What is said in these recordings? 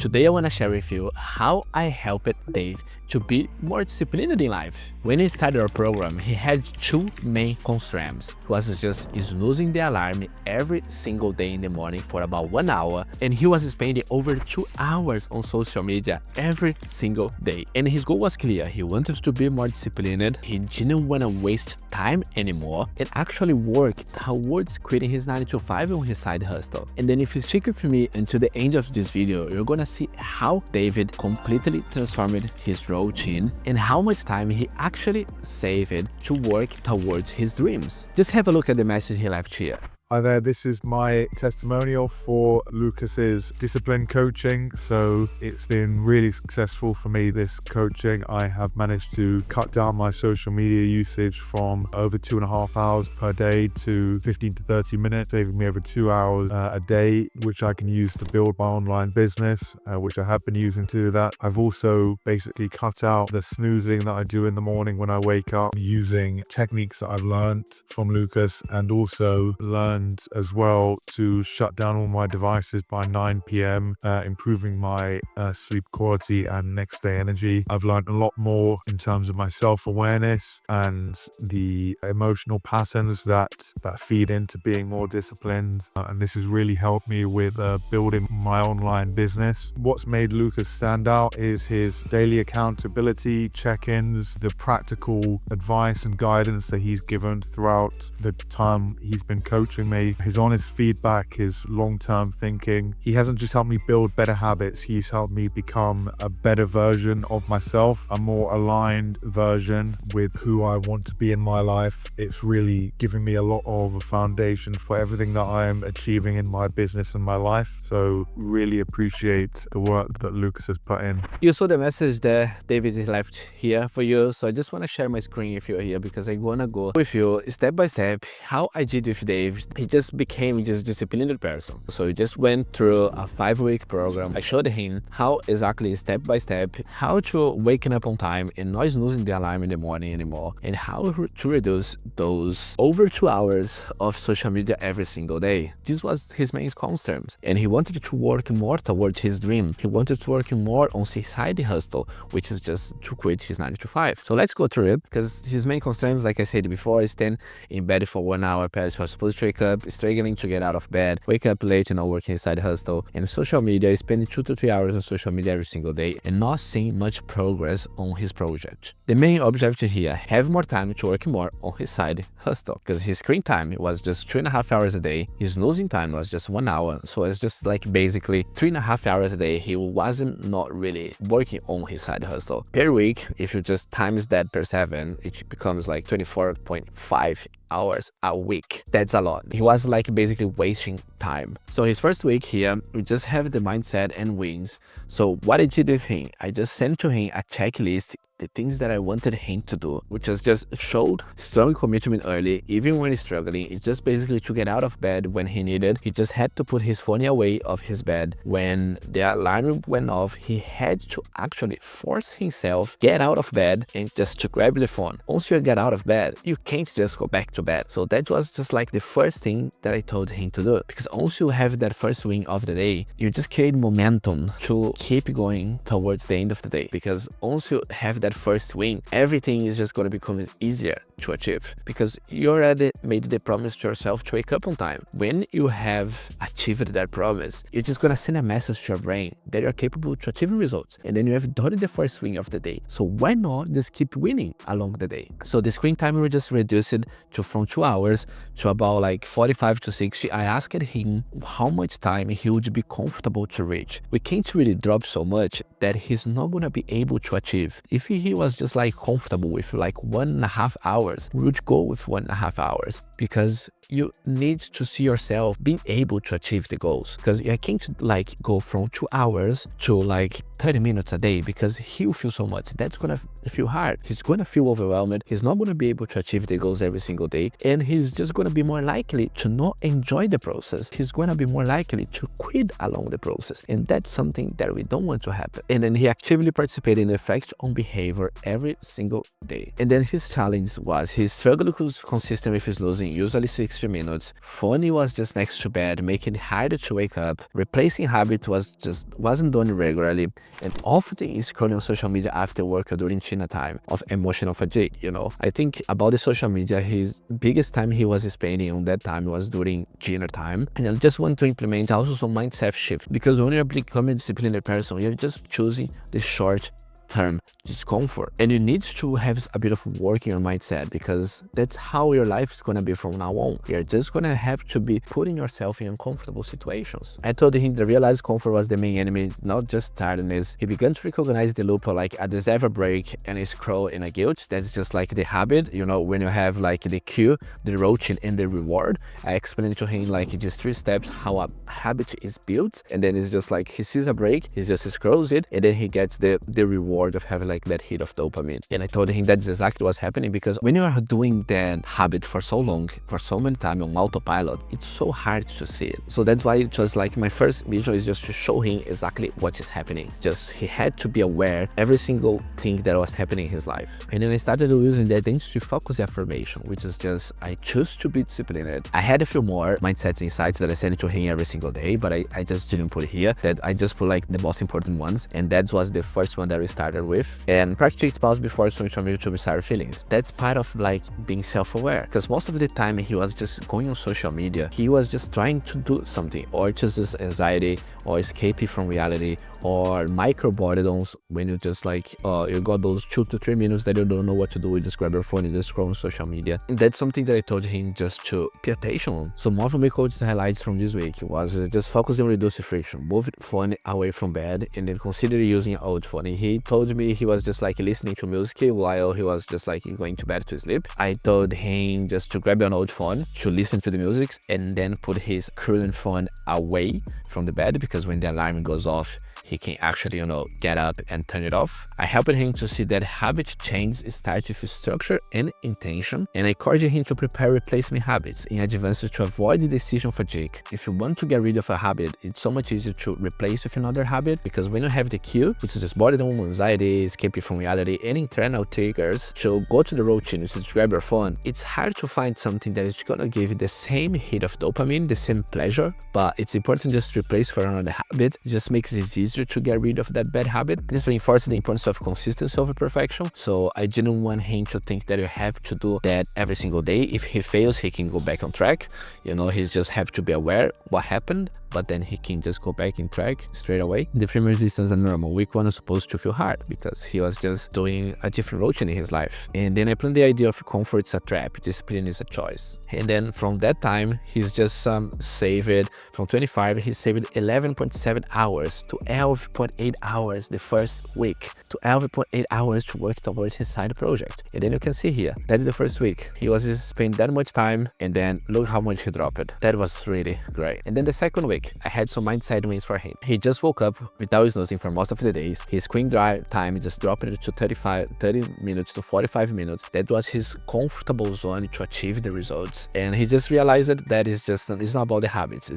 Today I want to share with you how I helped Dave to be more disciplined in life. When he started our program, he had two main constraints. He was just snoozing the alarm every single day in the morning for about 1 hour, and he was spending over 2 hours on social media every single day. And his goal was clear. He wanted to be more disciplined. He didn't want to waste time anymore and actually work towards quitting his 9 to 5 on his side hustle. And then if you stick with me until the end of this video, you're gonna see how David completely transformed his routine and how much time he actually saved to work towards his dreams. Just have a look at the message he left here. Hi there, this is my testimonial for Lucas's discipline coaching. So it's been really successful for me, this coaching. I have managed to cut down my social media usage from over 2.5 hours per day to 15 to 30 minutes, saving me over 2 hours a day, which I can use to build my online business, which I have been using to do that. I've also basically cut out the snoozing that I do in the morning when I wake up, using techniques that I've learned from Lucas, and also learned as well to shut down all my devices by 9 p.m, improving my sleep quality and next day energy. I've learned a lot more in terms of my self-awareness and the emotional patterns that feed into being more disciplined, and this has really helped me with building my online business. What's made Lucas stand out is his daily accountability check-ins, the practical advice and guidance that he's given throughout the time he's been coaching me, his honest feedback, his long-term thinking. He hasn't just helped me build better habits, he's helped me become a better version of myself, a more aligned version with who I want to be in my life. It's really giving me a lot of a foundation for everything that I am achieving in my business and my life. So really appreciate the work that Lucas has put in. You saw the message that David left here for you, so I just want to share my screen with you here because I want to go with you step by step how I did with Dave. He just became just disciplined person. So he just went through a 5-week program. I showed him how exactly step by step how to waking up on time and not snoozing the alarm in the morning anymore, and how to reduce those over 2 hours of social media every single day. This was his main concerns, and he wanted to work more towards his dream. He wanted to work more on his side hustle, which is just to quit his 9 to 5. So let's go through it, because his main concerns, like I said before, is staying in bed for 1 hour past you're supposed to wake up, struggling to get out of bed, wake up late and not working side hustle, and social media, spending 2 to 3 hours on social media every single day and not seeing much progress on his project. The main objective here, have more time to work more on his side hustle, because his screen time was just 2.5 hours a day, his losing time was just 1 hour, so it's just like basically 3.5 hours a day he wasn't not really working on his side hustle. Per week, if you just times that per 7, it becomes like 24.5 hours a week. That's a lot. He was like basically wasting time. So his first week here, we just have the mindset and wins. So what I did with him, I just sent to him a checklist, the things that I wanted him to do, which was just showed strong commitment early, even when he's struggling. It's just basically to get out of bed when he needed. He just had to put his phone away of his bed. When the alarm went off, he had to actually force himself get out of bed and just to grab the phone. Once you get out of bed, you can't just go back to bed. So that was just like the first thing that I told him to do, because once you have that first win of the day, you just create momentum to keep going towards the end of the day, because once you have that first win, everything is just going to become easier to achieve, because you already made the promise to yourself to wake up on time. When you have achieved that promise, you're just going to send a message to your brain that you're capable to achieving results, and then you have done the first win of the day. So why not just keep winning along the day? So the screen time we just reduced it to from 2 hours to about like 45 to 60. I asked him how much time he would be comfortable to reach. We can't really drop so much that he's not gonna be able to achieve. If he was just like comfortable with like 1.5 hours, we would go with 1.5 hours, because you need to see yourself being able to achieve the goals, because I can't like go from 2 hours to like 30 minutes a day, because he'll feel so much. That's gonna feel hard. He's gonna feel overwhelmed. He's not gonna be able to achieve the goals every single day, and he's just gonna be more likely to not enjoy the process. He's gonna be more likely to quit along the process, and that's something that we don't want to happen. And then he actively participated in the effect on behavior every single day. And then his challenge was he struggled consistent with his losing using usually 60 minutes. Phone was just next to bed, making it harder to wake up. Replacing habit wasn't done regularly, and often scrolling on social media after work or during dinner time of emotional fatigue. I think about the social media, his biggest time he was spending on that time was during dinner time. And I just want to implement also some mindset shift, because when you're becoming a disciplined person, you're just choosing the short term discomfort, and you need to have a bit of work in your mindset, because that's how your life is going to be from now on. You're just going to have to be putting yourself in uncomfortable situations. I told him that realized comfort was the main enemy, not just tiredness. He began to recognize the loop of like a deserve a break and a scroll and a guilt. That's just like the habit, when you have like the cue, the routine, and the reward. I explained to him like just 3 steps how a habit is built, and then it's just like he sees a break, he just scrolls it, and then he gets the reward of having like that hit of dopamine. And I told him that's exactly what's happening, because when you are doing that habit for so long, for so many time on autopilot, it's so hard to see it. So that's why it was like my first mission is just to show him exactly what is happening. Just he had to be aware every single thing that was happening in his life. And then I started using the identity focus affirmation, which is just I choose to be disciplined. I had a few more mindsets insights that I sent to him every single day, but I just didn't put here. That I just put like the most important ones, and that was the first one that we started with. And practice pause before switching on to start feelings. That's part of like being self-aware, because most of the time he was just going on social media, he was just trying to do something, or just anxiety, or escaping from reality, or micro boredoms, when you just like you got those 2 to 3 minutes that you don't know what to do, you just grab your phone and just scroll on social media. And that's something that I told him just to pay attention on. So more of my coach's highlights from this week was just focus on reducing friction, move phone away from bed, and then consider using an old phone. He told me he was just like listening to music while he was just like going to bed to sleep. I told him just to grab an old phone to listen to the music, and then put his current phone away from the bed, because when the alarm goes off, he can actually, get up and turn it off. I helped him to see that habit change starts with structure and intention, and I encouraged him to prepare replacement habits in advance to avoid the decision fatigue. If you want to get rid of a habit, it's so much easier to replace with another habit, because when you have the cue, which is just boredom, anxiety, escaping from reality, and internal triggers to go to the routine, which is grab your phone, it's hard to find something that is gonna give you the same hit of dopamine, the same pleasure, but it's important just to replace for another habit. It just makes it easier to get rid of that bad habit. This reinforces the importance of consistency over perfection. So I didn't want him to think that you have to do that every single day. If he fails, he can go back on track. He just have to be aware what happened, but then he can just go back in track straight away. The frame resistance and normal. Week 1 was supposed to feel hard, because he was just doing a different routine in his life. And then I planned the idea of comfort is a trap, discipline is a choice. And then from that time, he's just saved from 25, he saved 11.7 hours to 12.8 hours the first week, to 12.8 hours to work towards his side project. And then you can see here, that's the first week. He was just spending that much time, and then look how much he dropped. That was really great. And then the second week, I had some mindset wins for him. He just woke up without snoozing for most of the days. His screen time just dropped to 30 minutes to 45 minutes. That was his comfortable zone to achieve the results. And he just realized that it's not about the habits,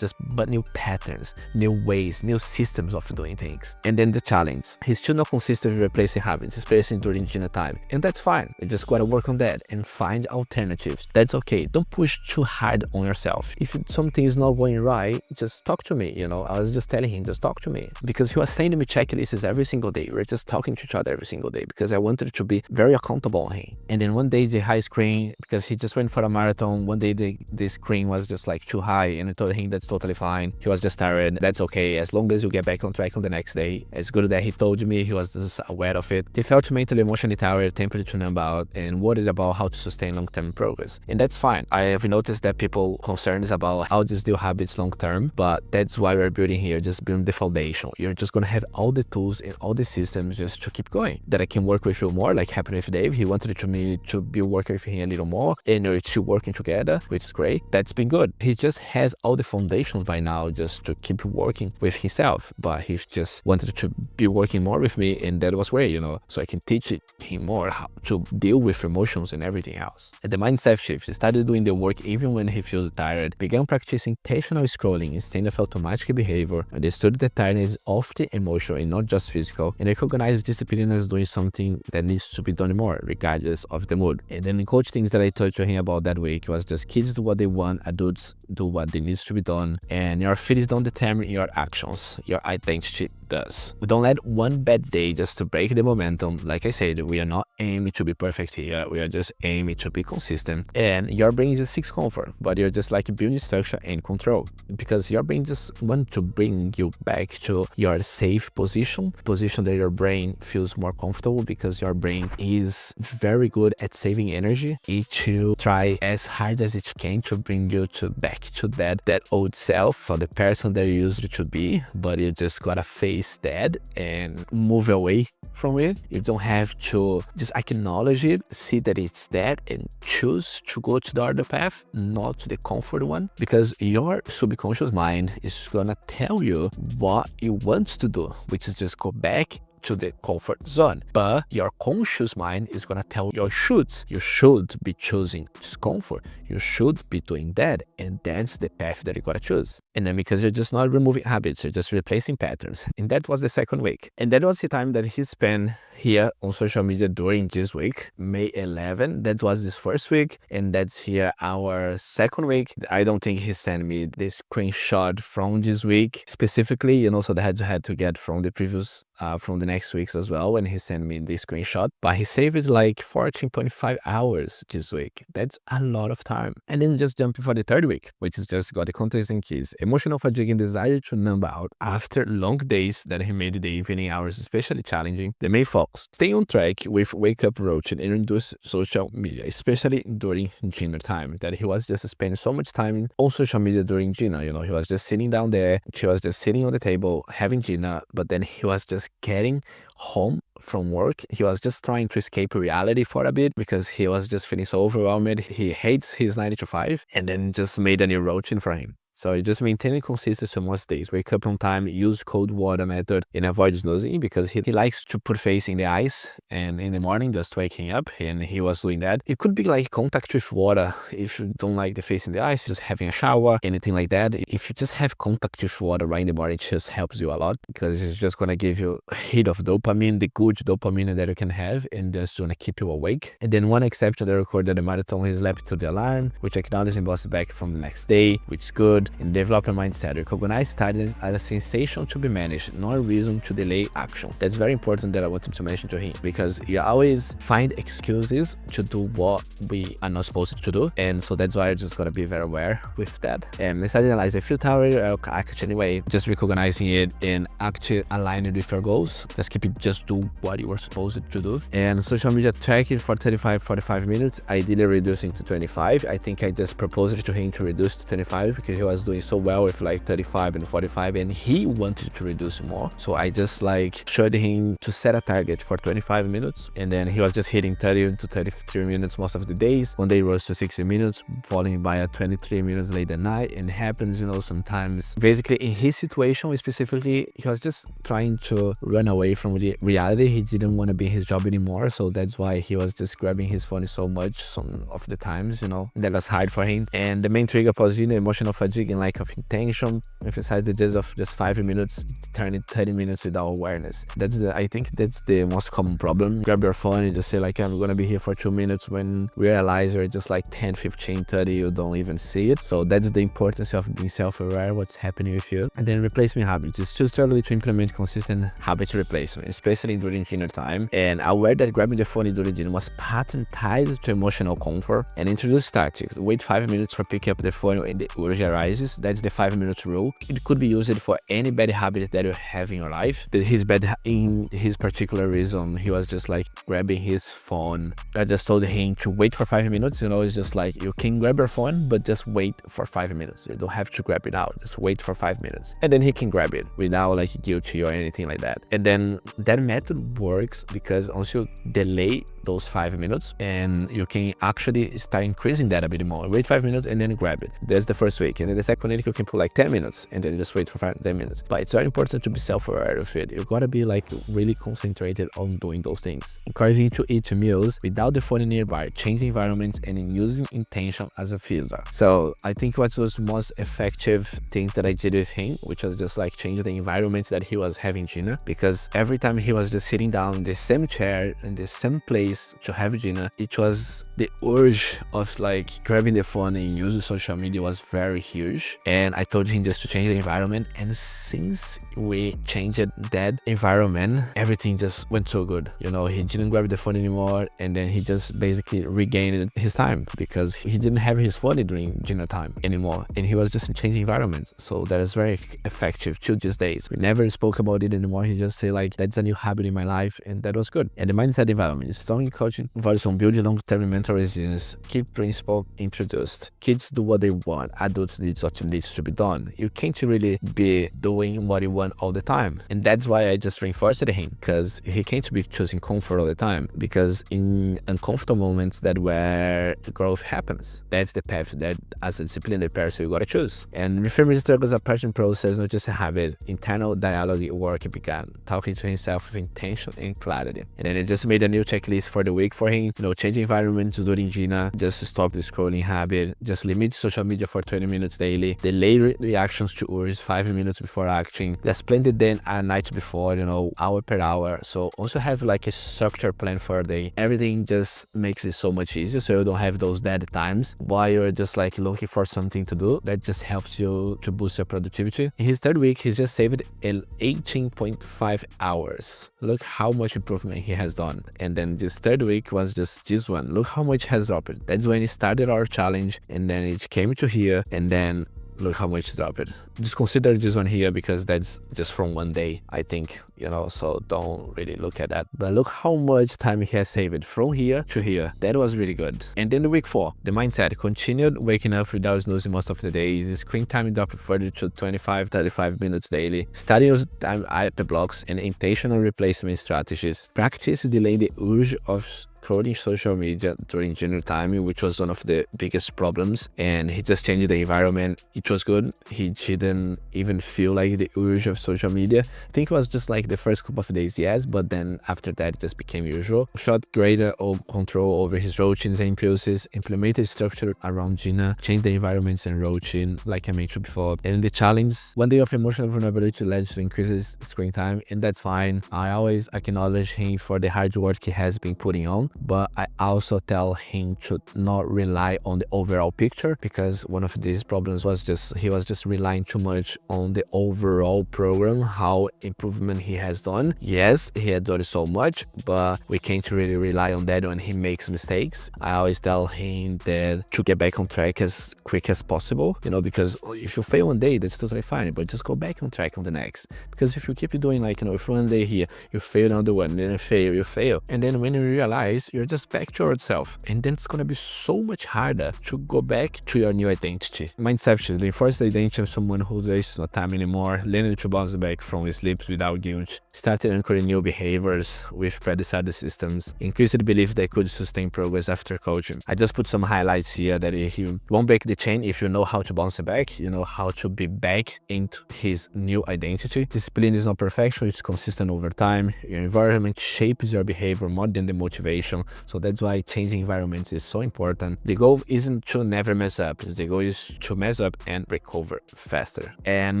but new patterns, new ways, new systems of doing things. And then the challenge. He's still not consistent with replacing habits, especially during dinner time. And that's fine. You just gotta work on that and find alternatives. That's okay. Don't push too hard on yourself. If something is not going right, just talk to me. I was just telling him, just talk to me, because he was sending me checklists every single day. We were just talking to each other every single day, because I wanted to be very accountable on him. And then one day the high screen, because he just went for a marathon, one day the screen was just like too high, and I told him that's totally fine. He was just tired. That's okay, as long as you get back on track on the next day. It's good that he told me, he was just aware of it. He felt mentally, emotionally tired, tempted to numb out, and worried about how to sustain long-term progress. And that's fine. I have noticed that people concerns about how these new habits long-term, but that's why we're building here, just building the foundation. You're just gonna have all the tools and all the systems just to keep going. That I can work with you more, like happened with Dave. He wanted me to be working with him a little more, and we're still working together, which is great. That's been good. He just has all the foundations by now just to keep working with himself, but he he just wanted to be working more with me, and that was great, so I can teach him more how to deal with emotions and everything else. And the mindset shift, he started doing the work even when he feels tired, began practicing intentional scrolling instead of automatic behavior, understood that tiredness is often emotional and not just physical, and recognized discipline as doing something that needs to be done more, regardless of the mood. And then the coach things that I talked to him about that week was just kids do what they want, adults do what they needs to be done, and your feelings don't determine your actions, your identity does. We don't let one bad day just to break the momentum. Like I said, we are not aiming to be perfect here, we are just aiming to be consistent. And your brain just seeks comfort, but you're just like building structure and control, because your brain just wants to bring you back to your safe position that your brain feels more comfortable, because your brain is very good at saving energy. It to try as hard as it can to bring you back to that old self, or the person that you used to be, but you just gotta face that and move away from it. You don't have to just acknowledge it, see that it's that, and choose to go to the other path, not to the comfort one, because your subconscious mind is gonna tell you what you want to do, which is just go back to the comfort zone. But your conscious mind is gonna tell your shoulds. You should be choosing discomfort. You should be doing that, and that's the path that you gotta choose. And then because you're just not removing habits, you're just replacing patterns. And that was the second week. And that was the time that he spent here on social media during this week, May 11. That was this first week, and that's here our second week. I don't think he sent me the screenshot from this week specifically, so they had to get from the previous from the next weeks as well when he sent me the screenshot, but he saved like 14.5 hours this week. That's a lot of time. And then just jumping for the third week, which is just got the context and keys, emotional fatigue and desire to numb out after long days that he made the evening hours especially challenging. The main focus, stay on track with wake up routine and reduce social media, especially during dinner time, that he was just spending so much time on social media during dinner. He was just sitting down there, she was just sitting on the table having dinner, but then he was just getting home from work. He was just trying to escape reality for a bit because he was just feeling so overwhelmed. He hates his 9 to 5, and then just made a new routine for him. So just maintaining consistency most days. Wake up on time, use cold water method, and avoid snoozing, because he likes to put face in the ice and in the morning just waking up, and he was doing that. It could be like contact with water. If you don't like the face in the ice, just having a shower, anything like that. If you just have contact with water right in the morning, it just helps you a lot, because it's just gonna give you a hit of dopamine, the good dopamine that you can have, and just gonna keep you awake. And then one exception that recorded the marathon, he slept to the alarm, which acknowledged and bounced back from the next day, which is good. And develop a mindset. Recognize tiredness as a sensation to be managed, not a reason to delay action. That's very important that I wanted to mention to him, because you always find excuses to do what we are not supposed to do, and so that's why I just gotta be very aware with that. And let's analyze. I feel tired, I'll act anyway. Just recognizing it and act aligned with your goals. Just keep it. Just do what you were supposed to do. And social media tracking for 45 minutes, ideally reducing to 25. I think I just proposed to him to reduce to 25 because he was doing so well with like 35 and 45, and he wanted to reduce more. So I just showed him to set a target for 25 minutes, and then he was just hitting 30 to 33 minutes most of the days. One day rose to 60 minutes, following by a 23 minutes late at night. And it happens, sometimes. Basically, in his situation specifically, he was just trying to run away from the reality. He didn't want to be in his job anymore, so that's why he was just grabbing his phone so much some of the times, that was hard for him. And the main trigger was emotional fatigue and lack of intention. Emphasize the days of just 5 minutes, it's turning 30 minutes without awareness. I think that's the most common problem. Grab your phone and just say I'm gonna be here for 2 minutes, when realize you're just 10, 15, 30, you don't even see it. So that's the importance of being self-aware what's happening with you. And then replacement habits. It's too early to implement consistent habit replacement, especially during dinner time. And aware that grabbing the phone during dinner was pattern tied to emotional comfort. And introduce tactics. Wait 5 minutes for pick up the phone when the urge arises. That's the 5-minute rule. It could be used for any bad habit that you have in your life. In his particular reason, he was just grabbing his phone. I just told him to wait for 5 minutes. It's just you can grab your phone, but just wait for 5 minutes. You don't have to grab it out. Just wait for 5 minutes, and then he can grab it without guilty or anything like that. And then that method works because once you delay those 5 minutes, and you can actually start increasing that a bit more. Wait 5 minutes and then grab it. That's the first week. And then the second week you can put like 10 minutes and then you just wait for 10 minutes. But it's very important to be self-aware of it. You gotta be like really concentrated on doing those things. Encouraging you to eat your meals without the phone nearby, changing environments, and in using intention as a filter. So I think what was most effective things that I did with him, which was just like change the environments that he was having dinner, because every time he was just sitting down in the same chair in the same place to have dinner, it was the urge of like grabbing the phone and using social media was very huge. And I told him just to change the environment, and since we changed that environment, everything just went so good. You know, he didn't grab the phone anymore, and then he just basically regained his time because he didn't have his phone during dinner time anymore, and he was just changing environments. So that is very effective till these days. We never spoke about it anymore. He just said like, that's a new habit in my life, and that was good. And the mindset environment is strong coaching focus on building long-term mental resilience. Key principle introduced: kids do what they want, adults need what needs to be done. You can't really be doing what you want all the time, and that's why I just reinforced it him, because he can't be choosing comfort all the time, because in uncomfortable moments that where growth happens. That's the path that as a disciplined person you gotta choose. And reframing struggles a passion process, not just a habit. Internal dialogue work began, talking to himself with intention and clarity. And then I just made a new checklist for the week for him. You know, change environments during dinner, just stop the scrolling habit, just limit social media for 20 minutes daily, delay reactions to urges 5 minutes before acting, just plan the day a night before, you know, hour per hour. So also have like a structured plan for a day. Everything just makes it so much easier, so you don't have those dead times while you're just like looking for something to do. That just helps you to boost your productivity. In his third week, he's just saved 18.5 hours. Look how much improvement he has done. And then this third week was just this one. Look how much has dropped. That's when he started our challenge, and then it came to here, and then look how much dropped. Just consider this one here because that's just from one day, I think, you know, so don't really look at that. But look how much time he has saved from here to here. That was really good. And then the week 4, the mindset continued waking up without snoozing most of the days. Screen time dropped further to 25-35 minutes daily. Study use time at the blocks and intentional replacement strategies. Practice delaying the urge of scrolling social media during dinner time, which was one of the biggest problems, and he just changed the environment. It was good. He didn't even feel like the urge of social media. I think it was just like the first couple of days, yes, but then after that it just became usual. Felt greater control over his routines and impulses, implemented structure around dinner, changed the environments and routine like I mentioned before. And the challenge, one day of emotional vulnerability led to increases screen time, and that's fine. I always acknowledge him for the hard work he has been putting on, but I also tell him to not rely on the overall picture, because one of these problems was just he was just relying too much on the overall program, how improvement he has done. Yes, he had done so much, but we can't really rely on that when he makes mistakes. I always tell him that to get back on track as quick as possible, you know, because if you fail one day, that's totally fine, but just go back on track on the next. Because if you keep doing like, you know, if one day here you fail on the one, then you fail, and then when you realize, you're just back to yourself, and then it's gonna be so much harder to go back to your new identity. Mindset shift: reinforce the identity of someone who wastes no time anymore, learning to bounce back from sleeps without guilt, started anchoring new behaviors with predecessor systems, increased the belief they could sustain progress after coaching. I just put some highlights here that you won't break the chain if you know how to bounce back, you know how to be back into his new identity. Discipline is not perfection, it's consistent over time. Your environment shapes your behavior more than the motivation, so that's why changing environments is so important. The goal isn't to never mess up, the goal is to mess up and recover faster. And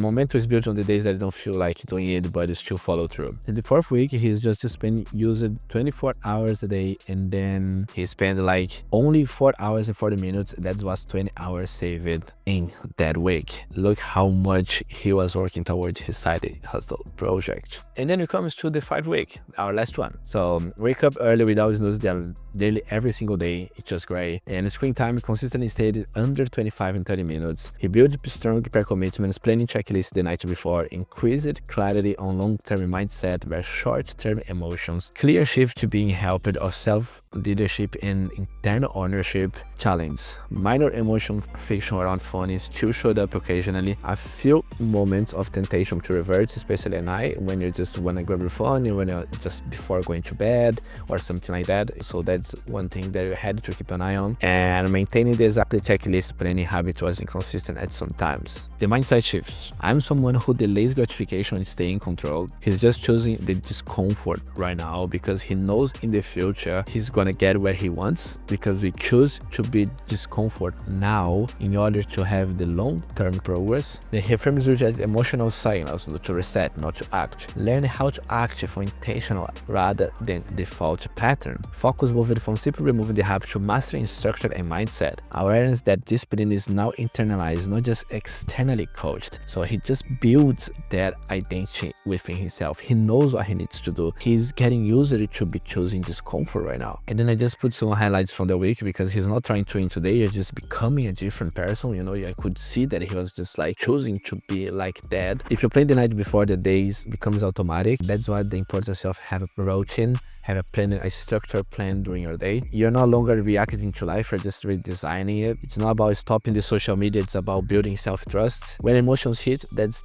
momentum is built on the days that you don't feel like doing it, but you still follow through. In the 4th week, he's just using 24 hours a day, and then he spent like only 4 hours and 40 minutes. That was 20 hours saved in that week. Look how much he was working towards his side hustle project. And then it comes to the 5th week, our last one. So wake up early without snoozing daily every single day. It's just great. And screen time consistently stayed under 25 and 30 minutes. He built strong commitments, planning checklists the night before, increased clarity on long-term mindset where short-term emotions, clear shift to being helped of leadership and internal ownership challenge. Minor emotion friction around phone is still showed up occasionally. A few moments of temptation to revert, especially at night when you just want to grab your phone and when you're just before going to bed or something like that. So that's one thing that you had to keep an eye on. And maintaining the exact checklist planning habit was inconsistent at some times. The mindset shifts. I'm someone who delays gratification and stay in control. He's just choosing the discomfort right now because he knows in the future he's gonna get where he wants, because we choose to be discomfort now in order to have the long-term progress. The reframes use as emotional signals to reset, not to act. Learn how to act for intentional rather than default pattern. Focus moving from simply removing the habit to mastering structure and mindset. Awareness that discipline is now internalized, not just externally coached. So he just builds that identity within himself. He knows what he needs to do. He's getting used to be choosing discomfort right now. And then I just put some highlights from the week because he's not trying to win today. He's just becoming a different person. You know, I could see that he was just like choosing to be like that. If you play the night before, the days becomes automatic. That's why the importance of have a routine, have a plan, a structured plan during your day. You're no longer reacting to life, you're just redesigning it. It's not about stopping the social media, it's about building self-trust. When emotions hit, that's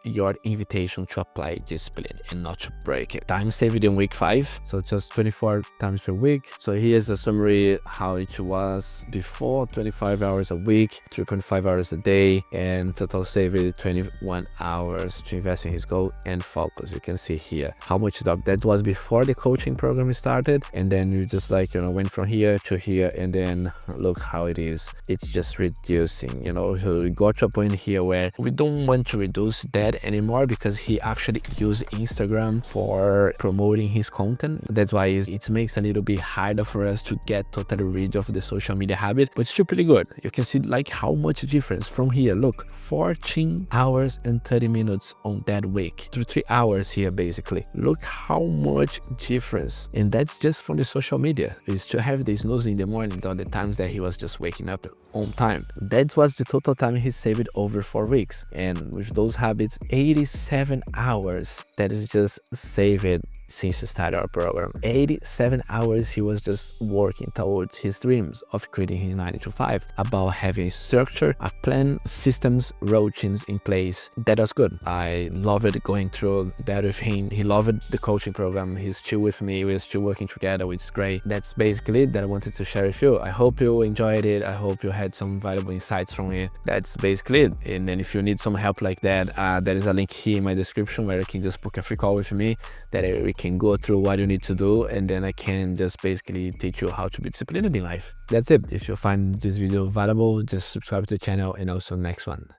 your invitation to apply discipline and not to break it. Time saved in week 5, so just 24 times per week. So here's a summary how it was before: 25 hours a week, 3.5 hours a day, and total saved 21 hours to invest in his goal and focus. You can see here how much that was before the coaching program started, and then you just like, you know, went from here to here, and then look how it is. It's just reducing, you know. So we got to a point here where we don't want to reduce that anymore because he actually used Instagram for promoting his content. That's why it makes a little bit harder for us to get totally rid of the social media habit, but it's still pretty good. You can see like how much difference from here. Look, 14 hours and 30 minutes on that week to 3 hours here basically. Look how much difference, and that's just from the social media. Is to have this snooze in the morning or the times that he was just waking up on time. That was the total time he saved over 4 weeks, and with those habits, 87 hours that is just saved since we started our program. 87 hours he was just working towards his dreams of creating his 9 to 5, about having a structure, a plan, systems, routines in place. That was good. I loved going through that with him. He loved the coaching program. He's still with me. We're still working together, which is great. That's basically it that I wanted to share with you. I hope you enjoyed it. I hope you had some valuable insights from it. That's basically it. And then if you need some help like that, there is a link here in my description where you can just book a free call with me, that we can go through what you need to do, and then I can just basically teach you how to be disciplined in life. That's it. If you find this video valuable, just subscribe to the channel, and also next one.